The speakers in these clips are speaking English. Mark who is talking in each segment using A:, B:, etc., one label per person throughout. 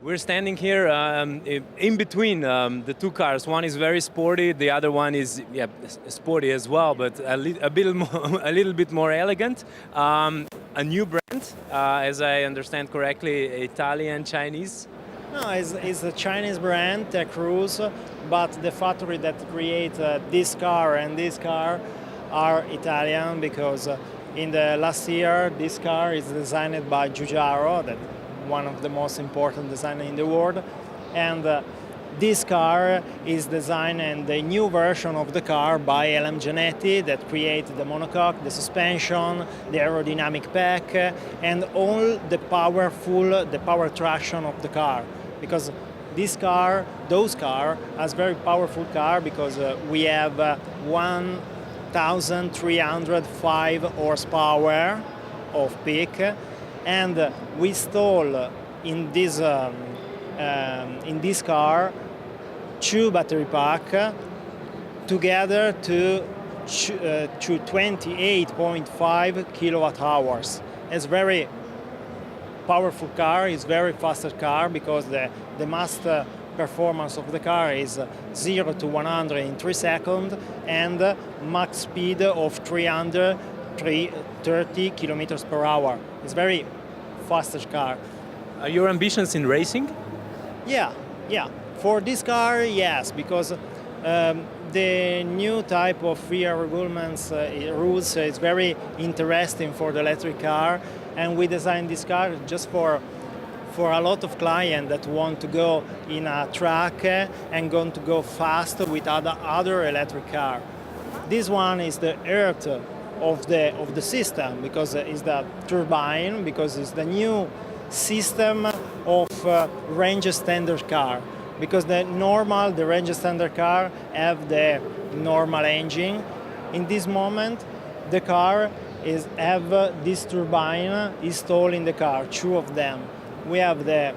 A: We're standing here in between the two cars. One is very sporty, the other one is sporty as well, but a little bit more elegant. A new brand, as I understand correctly, Italian, Chinese.
B: No, it's a Chinese brand, Techrules, but the factory that creates this car and this car are Italian, because in the last year this car is designed by Giugiaro, that one of the most important designers in the world, and this car is designed and the new version of the car by LM Genetti that created the monocoque, the suspension, the aerodynamic pack, and all the power traction of the car. Because those cars, are very powerful car, because we have 1,305 horsepower of peak, and we install in this car 2 battery pack together to 28.5 kilowatt hours. It's very powerful car, it's very faster car, because the mass performance of the car is 0 to 100 in 3 seconds and max speed of 330 kilometers per hour. It's very fastest car.
A: Are your ambitions in racing?
B: Yeah. For this car, yes, because the new type of FIA rules is very interesting for the electric car, and we designed this car just for a lot of clients that want to go in a track and going to go fast with other electric car. This one is the heart of the system, because it's the turbine, because it's the new system of range standard car. Because the range standard car have the normal engine. In this moment, the car have this turbine installed in the car, 2 of them. We have the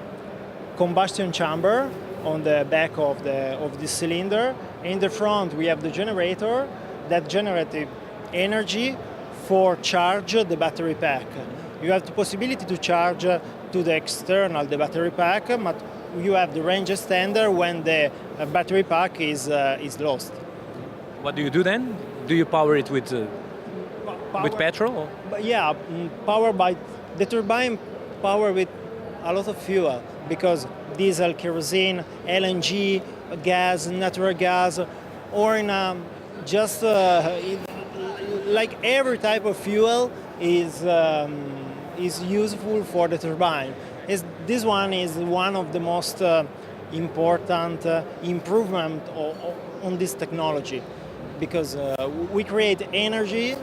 B: combustion chamber on the back of the cylinder. In the front, we have the generator that generates energy for charge the battery pack. You have the possibility to charge to the external the battery pack, but you have the range extender when the battery pack is lost.
A: What do you do then? Do you power it with petrol?
B: Yeah, power by the turbine, power with a lot of fuel, because diesel, kerosene, LNG, gas, natural gas, or in like every type of fuel is useful for the turbine. This one is one of the most important improvement on this technology, because we create energy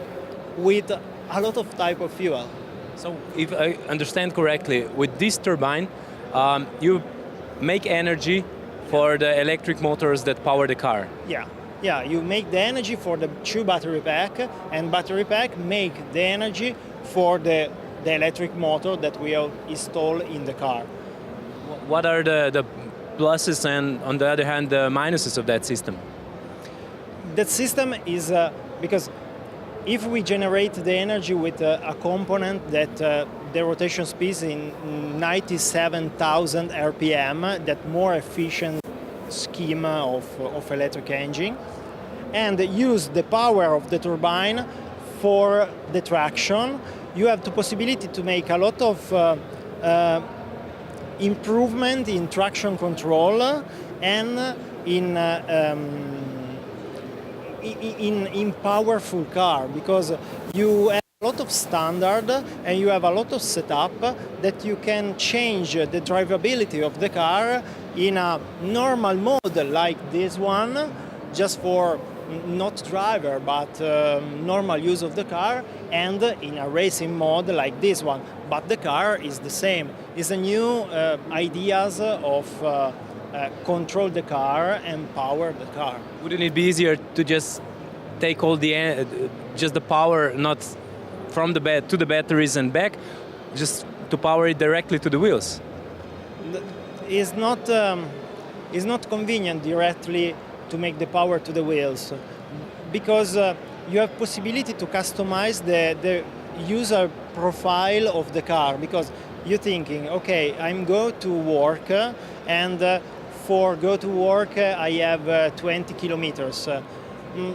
B: with a lot of type of fuel.
A: So if I understand correctly, with this turbine, you make energy for the electric motors that power the car.
B: Yeah, you make the energy for the 2 battery pack, and battery pack make the energy for the electric motor that we install in the car.
A: What are the pluses and, on the other hand, the minuses of that system?
B: That system is because if we generate the energy with a component that the rotation speed is in 97,000 RPM, that more efficient scheme of electric engine, and use the power of the turbine for the traction, you have the possibility to make a lot of improvement in traction control and in powerful car, because you have a lot of standard and you have a lot of setup that you can change the drivability of the car in a normal mode like this one, just for not driver but normal use of the car, and in a racing mode like this one. But the car is the same. It's a new ideas of control the car and power the car.
A: Wouldn't it be easier to just take all just the power, not from the bed to the batteries and back, just to power it directly to the wheels?
B: It's not convenient directly to make the power to the wheels, because you have possibility to customize the user profile of the car, because you're thinking, okay, I'm go to work, and for go to work, I have 20 kilometers.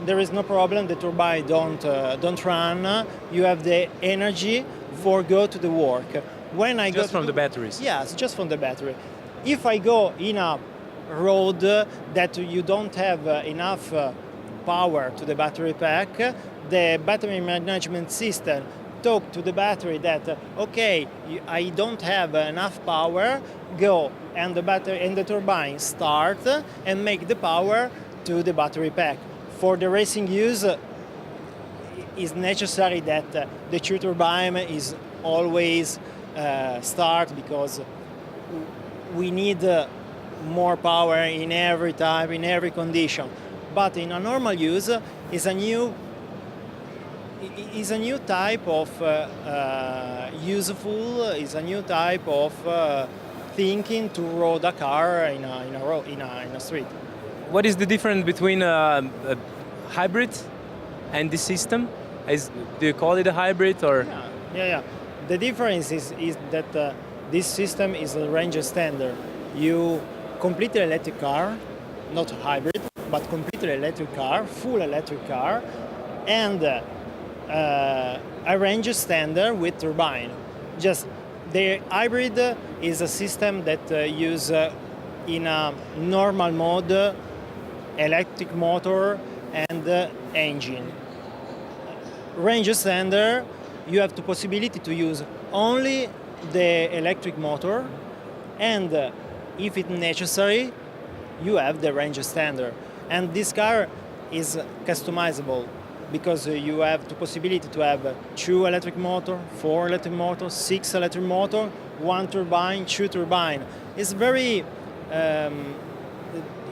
B: There is no problem. The turbine don't run. You have the energy for go to the work. When I
A: Just
B: go
A: from the batteries?
B: Yes, just from the battery. If I go in a road that you don't have enough power to the battery pack, the battery management system talk to the battery that, okay, I don't have enough power, go, and the battery and the turbine start and make the power to the battery pack. For the racing use, it's necessary that the two turbine is always start, because we need more power in every type, in every condition. But in a normal use, is a new type of useful, is a new type of thinking to road a car in a street.
A: What is the difference between a hybrid and this system? Do you call it a hybrid or?
B: Yeah. The difference is that this system is a range extender. You completely electric car, not hybrid, but completely electric car, full electric car, and a range extender with turbine. Just the hybrid is a system that use in a normal mode electric motor and engine. Range extender, you have the possibility to use only the electric motor, and if it's necessary, you have the range extender. And this car is customizable, because you have the possibility to have 2 electric motor, 4 electric motor, 6 electric motor, 1 turbine, 2 turbine. It's very,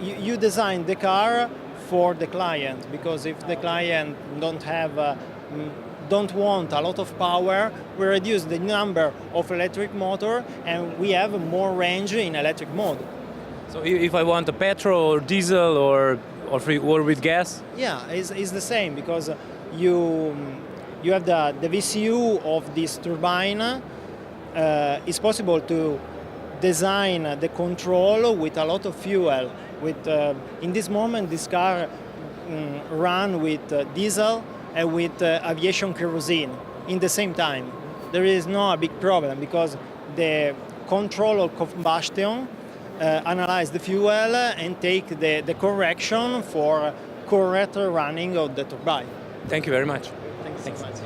B: you design the car for the client, because if the client don't want a lot of power, we reduce the number of electric motor and we have more range in electric mode.
A: So if I want a petrol or diesel or with gas?
B: Yeah, it's the same, because you have the VCU of this turbine. It's possible to design the control with a lot of fuel. In this moment, this car run with diesel and with aviation kerosene in the same time. There is no big problem, because the control of combustion analyze the fuel and take the correction for correct running of the turbine.
A: Thank you very much.
B: Thanks so much.